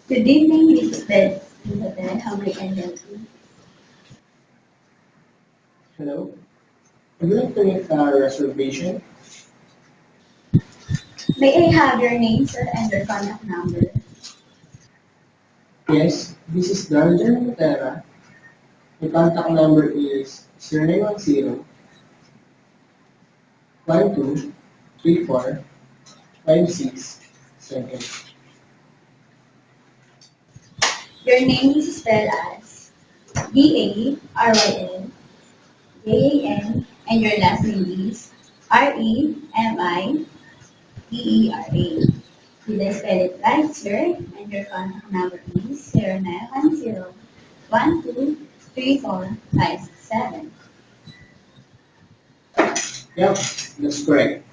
Good evening, this is Beth in the bed. How may I help you? Hello. I'd like to make a reservation. May I have your name, sir, and your contact number? Yes, this is Darjan Matera. The contact number is 0910 Your name is spelled as Barynjan, and your last name is Remiteera. Did I spell it right, sir? And your contact number is 0910 Yep, that's correct.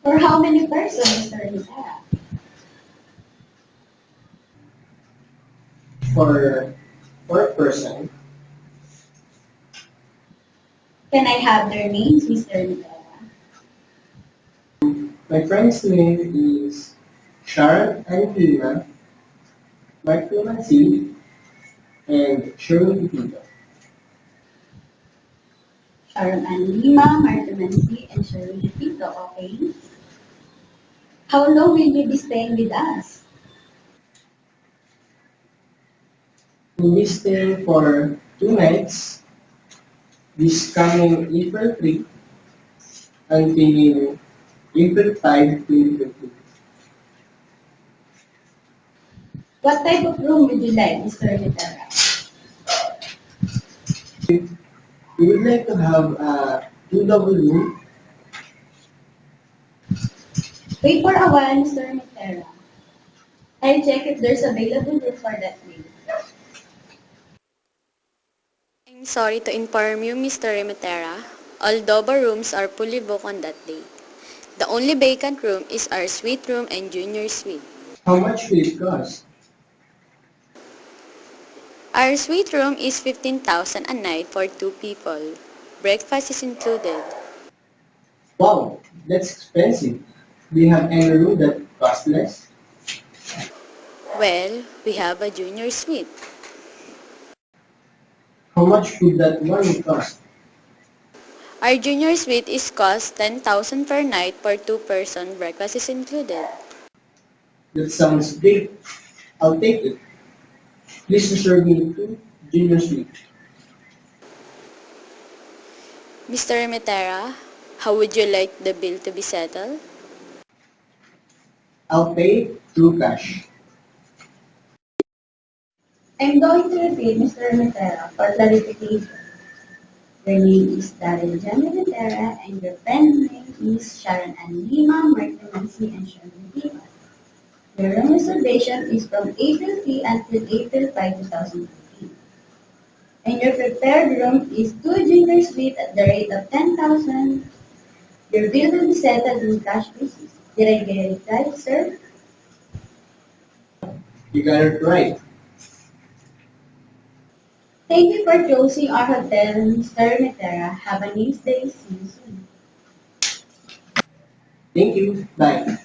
For how many persons, Mr. Rivera? For per person, Can I have their names, Mr. Rivera? my friend's name is Sharon Angelina, Michael Mansi, and Shirley Tito. Sharon Ann Lima, Martha Mansi, and Shirley Pito, okay? How long will you be staying with us? We'll be staying for 2 nights, this coming April 3 until April 5, 2020. What type of room would you like, Mr. Rivera? We would like to have a two-double room. Wait for a while, Mr. Rivera. I'll check if there's available room for that day. I'm sorry to inform you, Mr. Remetera, all double rooms are fully booked on that day. The only vacant room is our suite room and junior suite. How much will it cost? Our suite room is 15,000 a night for 2 people. Breakfast is included. Wow, that's expensive. Do you have any room that costs less? Well, we have a junior suite. How much would that one cost? Our junior suite is cost 10,000 per night for 2 person. Breakfast is included. That sounds great. I'll take it. Please reserve me two junior suite. Mr. Remetera, how would you like the bill to be settled? I'll pay through cash. I'm going to repeat, Mr. Rivera, for clarification. Your name is Daryl Jan Rivera, and your friend's name is Sharon Ann Lima, Martin Nancy, and Shirley Lima. Your room reservation is from April 3 until April 5, 2015. And your prepared room is two junior suite at the rate of 10,000. Your bill will be settled in cash basis. Did I get it right, sir? You got it right. Thank you for choosing our hotel, Mr. Metera. Have a nice day. See you soon. Thank you. Bye.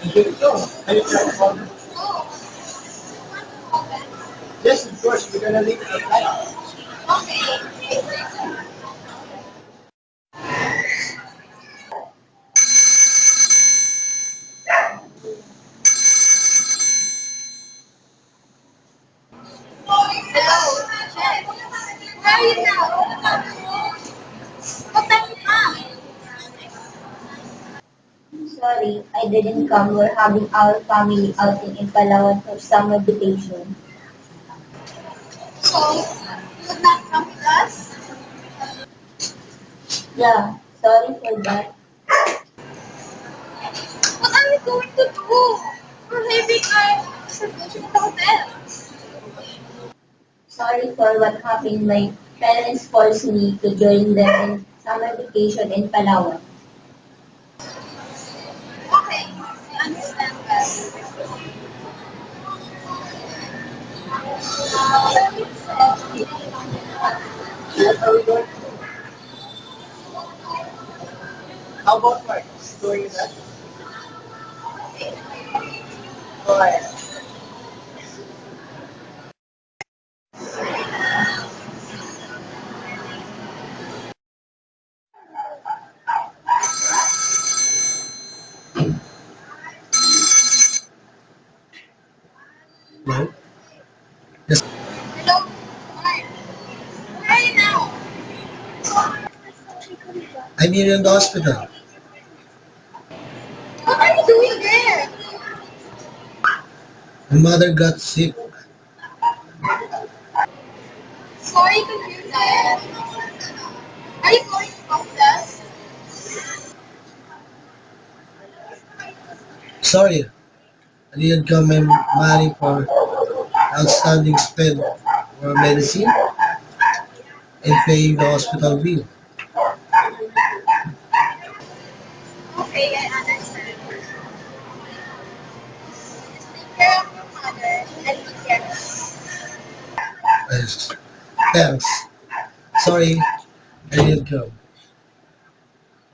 Here we go. Can you try to call them? Yes, of course. We're gonna leave it at that. Hello, Chef. Where are you now? What time is it? Sorry, I didn't come. We're having our family outing in Palawan for summer vacation. So, you would not come with us? Yeah, sorry for that. What are we going to do? We're leaving our reservation at the hotel. Sorry for what happened. My parents forced me to join them in summer vacation in Palawan. Okay, I understand that. What are we going to do? How about Mark? Is he doing that? Go ahead. No. Yes. Hello, Mark. Where are you now? I'm here in the hospital. What are you doing there? My mother got sick. Sorry to hear that. Are you going to come with us? Sorry, I didn't come and money for outstanding spend for medicine and paying the hospital bill. Okay, I understand. Take care of your mother and take care of us. Yes. Thanks. Sorry, I didn't come.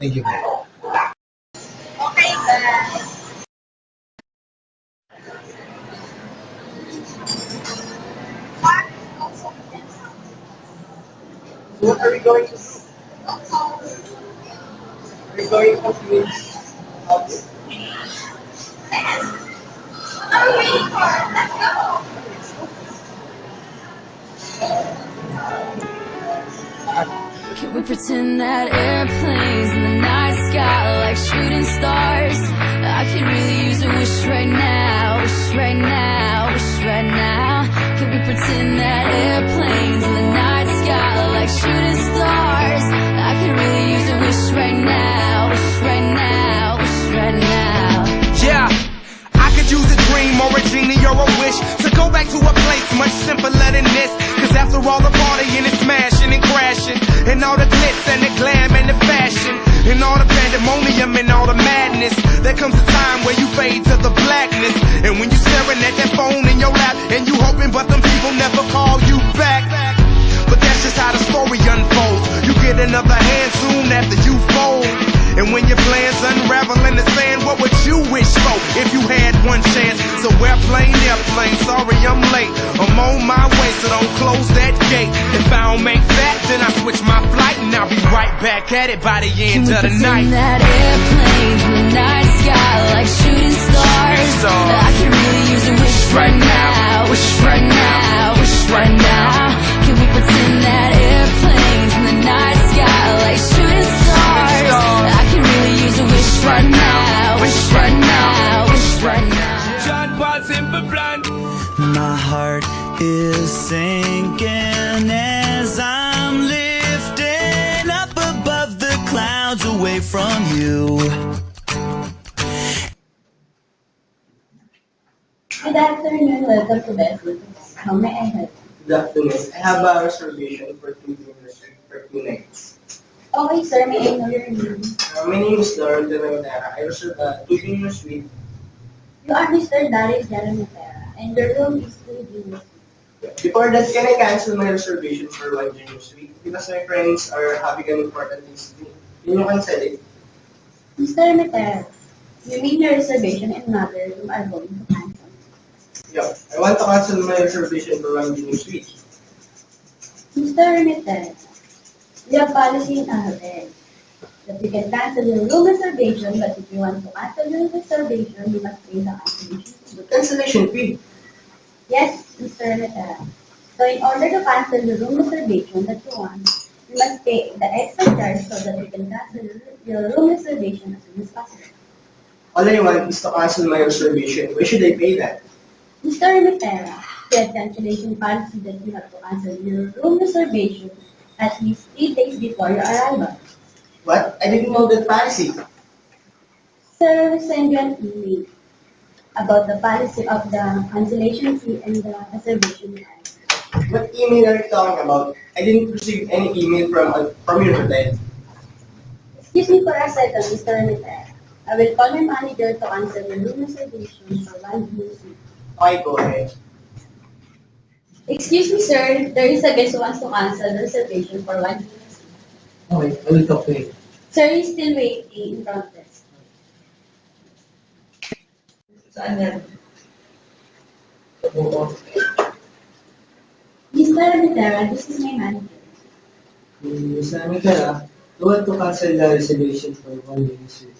Thank you. Okay, bye. Mark, also, What are we going to do? We're going to Queens. what are we waiting for? Let's go. Can we pretend that airplanes in the night sky like shooting stars? I could really use a wish right now, wish right now, wish right now. Can we pretend that airplanes in the night sky like shooting stars? I could really use a wish right now, wish right now, wish right now. Yeah, I could use a dream or a genie or a wish to go back to a place much simpler than this. Cause after all the partying and smashing and crashing, and all the glitz and the glam and the fashion, and all the pandemonium and all the madness, there comes a time where you fade to the blackness. And when you staring at that phone in your lap, and you hoping but them people never call you back. But that's just how the story unfolds. You get another hand soon after you fold. And when your plans unravel in the sand, what would you wish for if you had one chance? So airplane, sorry I'm late. I'm on my way, so don't close that gate. If I don't make that, then I switch my flight, and I'll be right back at it by the end of the night. That airplanes in the night sky like shooting stars. I could really use a wish right now, wish right now, wish right now. Can we pretend that airplanes in the night sky like shooting stars? I could really use a wish right now, wish right now, wish right now. John Paul Simple Plan. My heart is sinking as I'm lifting up above the clouds away from you. Good afternoon, welcome to Bedfoods. How may I help you? Good afternoon. I have a reservation for 2 dinners for 2 nights. Okay, sir, may I know your name? My name is Laurel de Rivera. I reserved a 2 dinner suite. You are Mr. Darius Jaramotera, and your room is 2 dinner suite. Before that, can I cancel my reservation for 1 dinner suite? Because my friends are having an important thing to do. Can you cancel it? Mr. Matera, You made your reservation in another room are going to cancel. Yeah, I want to cancel my reservation for one junior suite. Mr. Remitter, we have policy in our head that you can cancel your room reservation, but if you want to cancel your reservation, you must pay the cancellation fee. The cancellation fee. Yes, Mr. Remitter. So in order to cancel the room reservation that you want, you must pay the extra charge so that you can cancel your room reservation as soon as possible. All I want is to cancel my reservation. Why should I pay that? Mr. Remitera, we have cancellation policy that you have to cancel your room reservation at least 3 days before your arrival. What? I didn't know that policy. Sir, we send you an email about the policy of the cancellation fee and the reservation charge. What email are you talking about? I didn't receive any email from your hotel. Excuse me for a second, Mr. Remitera. I will call my manager to cancel your room reservation for 1 week. Okay, go ahead. Excuse me, sir. There is a guest who wants to cancel the reservation for 1 week. Okay, I will talk to him. Sir is still waiting in front desk. Saan yan? Mr. Remitera, this is my manager. Mr. Mitera, you want to cancel the reservation for 1 junior suite?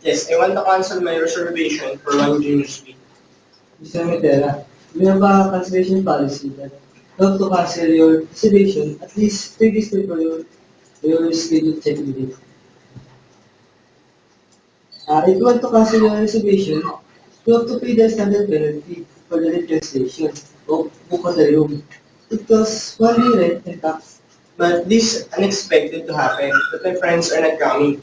Yes, I want to cancel my reservation for one junior suite. Mr. Mitera, we have a cancellation policy that you have to cancel your reservation at least 3 days before your scheduled check-in date. If you want to cancel your reservation, you have to pay the standard penalty for the late cancellation of book of the room. It costs 1 day rent and tax. But this unexpected to happen, that my friends are not coming.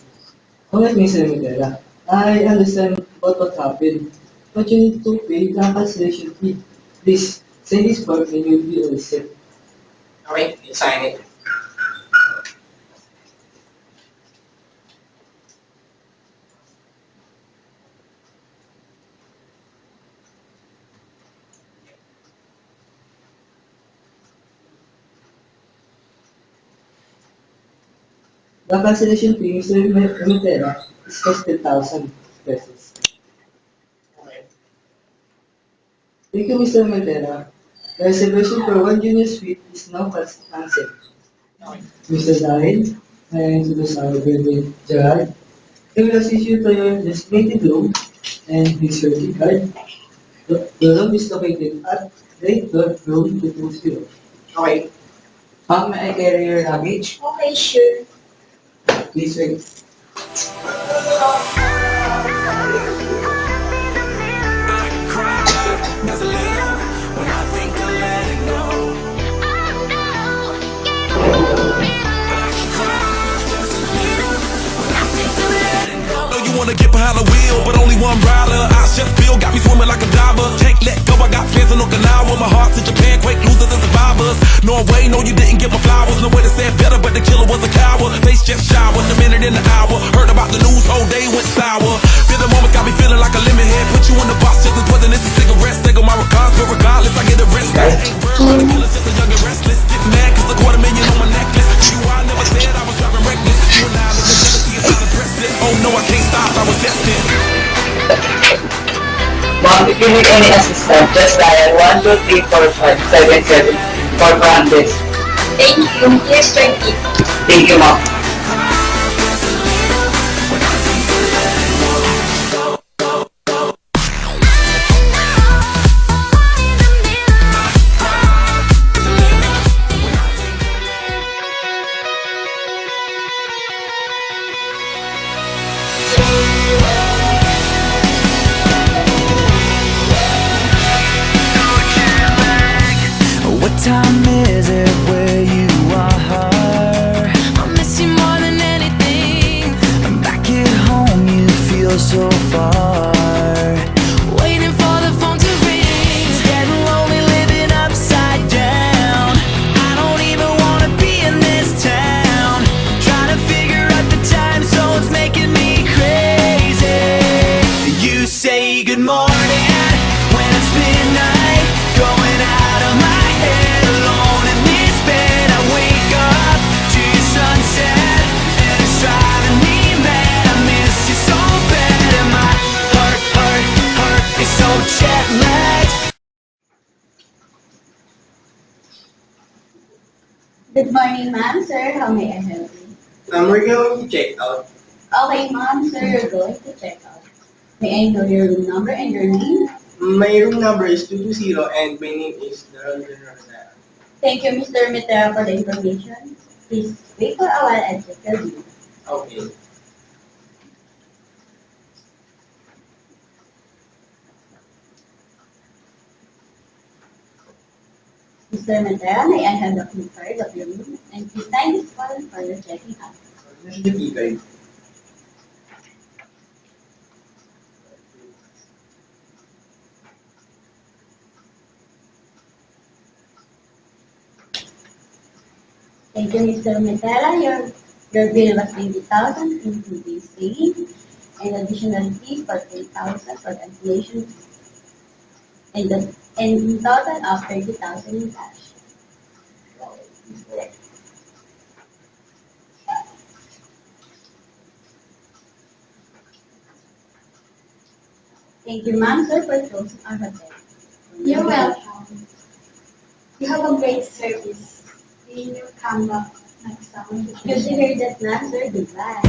Alright, Mr. Mitera, I understand what happened, but you need to pay the cancellation fee. Please, send this form and you'll be all set. Okay, I'll sign it. The cancellation fee, Mr. Mitera, is just 10,000 pesos. Okay. Thank you, Mr. Mitera. The reservation for 1 junior suite is now cancelled. Okay. Mr. Dahil, I introduce our graduate Gerard. He will assist you to your designated room and his your key card. The room is located at grade 12, room 220. Okay. May I carry your luggage? Okay, sure. Please wait. Wanna get behind the wheel, but only one rider. I just feel got me swimming like a diver. Can't let go, I got plans in Okinawa. My heart's in Japan, quake losers and survivors. Norway, no, you didn't get my flowers. No way to say it better, but the killer was a coward. Face just showered, a minute in the hour. Heard about the news, whole day went sour. Feel the moment got me feeling like a lemon head. Put you in the box just as whether this is cigarettes. Take on my regards, but regardless, I get arrested. Ain't first, the killer's just a young and restless. Get mad cause a $250,000 on my necklace. You, I never said I was driving reckless. You and I live in jealousy, it's not impressive. Oh no, I can't stop, I was destined. Ma'am, if you need any assistance, just dial 1234577 for Brandes. Thank you. Here's 20. Thank you, ma'am. What time is it where you are? I miss you more than anything. Back at home you feel so far. Waiting for the phone to ring. It's getting lonely living upside down. I don't even wanna be in this town. Trying to figure out the time zones making me crazy. You say good morning when it's midnight. Going out of my head alone in this bed. I wake up to your sunset and it's driving me mad. I miss you so bad. Am I Good morning, ma'am, sir. How may I help you? We're going to check out. Okay, ma'am, sir, you're going to check out. May I know your room number and your name? My room number is 220 and my name is Darrell Rosara. Thank you, Mr. Mitera, for the information. Please wait for a while and check your room. Okay. Mr. Mitera, may I have the key card of your room? And please sign this form for your checking out. This is the key card. Thank you, Mr. Mitera. Your bill was 20,000 including staying and additional fees for 3,000 for the installation fee. And in total of 30,000 in cash. Thank you, ma'am, sir, for closing our hotel. You're welcome. You have a great service. Will you come back next time? Good to hear that, ma'am, sir. Goodbye.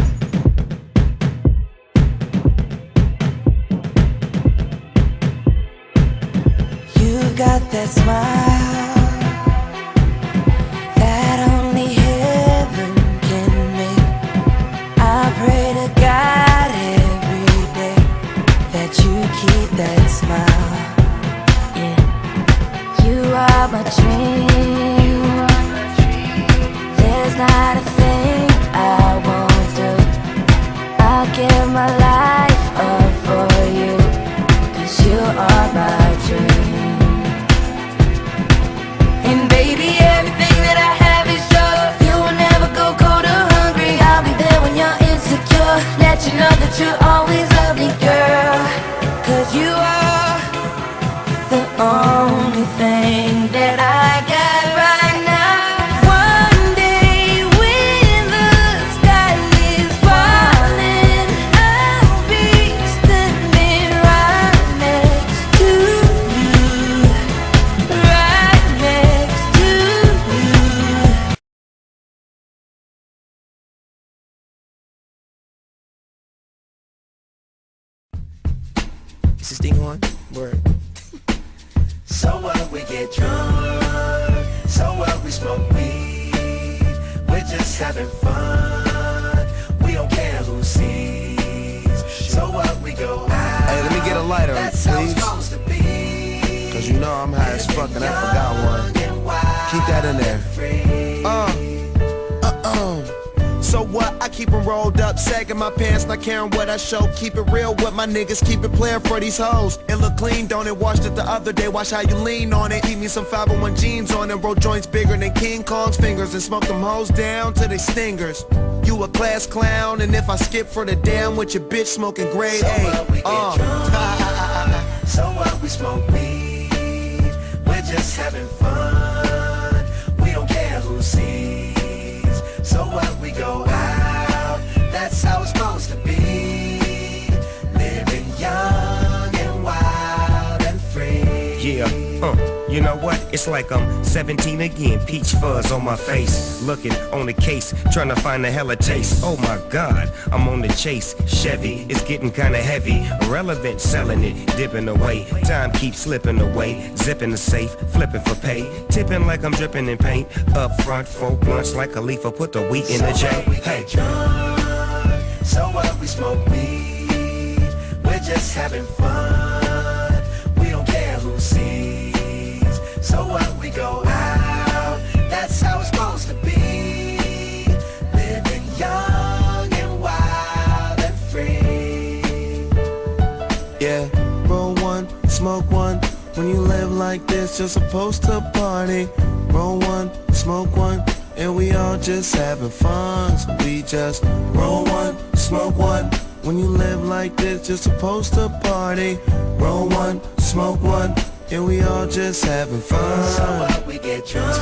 You've got that smile that only heaven can make. I pray to God every day that you keep that smile. Yeah, you are my dream. There's not a thing I won't do. I'll give my life up for you, 'cause you are my dream. And baby, everything that I have is yours. You will never go cold or hungry. I'll be there when you're insecure. Let you know that you always love me, girl. 'Cause you are the only thing that I got right now. One day when the sky is falling, I'll be standing right next to you. Right next to you. Is this thing on? Word. So what, we get drunk. So what, we smoke weed. We're just having fun. We don't care who sees. So what, we go out. Hey, let me get a lighter, that's please. How it's supposed to be. 'Cause you know I'm high as fuck and I forgot one. Keep that in there. So what? I keep them rolled up, sagging my pants, not caring what I show. Keep it real with my niggas, keep it playing for these hoes. It look clean, don't it? Washed it the other day, watch how you lean on it. Eat me some 501 jeans on and roll joints bigger than King Kong's fingers and smoke them hoes down to they stingers. You a class clown, and if I skip for the damn with your bitch smoking grade A. So what, we smoke weed. We're just having fun. We don't care who sees. So what, we go out. That's how it's supposed to be. Living young and wild and free. Yeah, you know what? It's like I'm 17 again, peach fuzz on my face. Looking on the case, trying to find a hella taste. Oh my God, I'm on the chase. Chevy, it's getting kinda heavy. Irrelevant, selling it, dipping away. Time keeps slipping away. Zipping the safe, flipping for pay. Tipping like I'm dripping in paint. Up front, 4 blunts like a leaf. Put the wheat in the J. Hey. So what, we smoke weed. We're just having fun. We don't care who sees. So what, we go out. That's how it's supposed to be. Living young and wild and free. Yeah, roll one, smoke one. When you live like this, you're supposed to party. Roll one, smoke one, and we all just having fun. So we just roll one, smoke one. When you live like this, you're supposed to party. Roll one, smoke one, and we all just having fun. So what, we get drunk.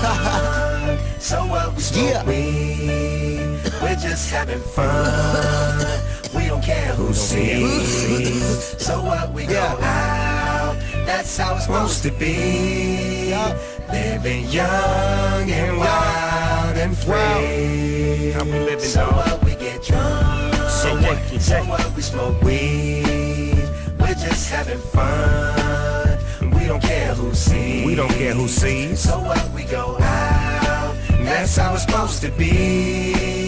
So what, we smoke weed. We're just having fun. We don't care who sees. So what, we go out. That's how it's supposed to be. Living young and wild and free. How we living, So dog? what, we get drunk. So what, we smoke weed. We're just having fun. We don't care who sees. We don't care who sees. So what, we go out. That's how it's supposed to be.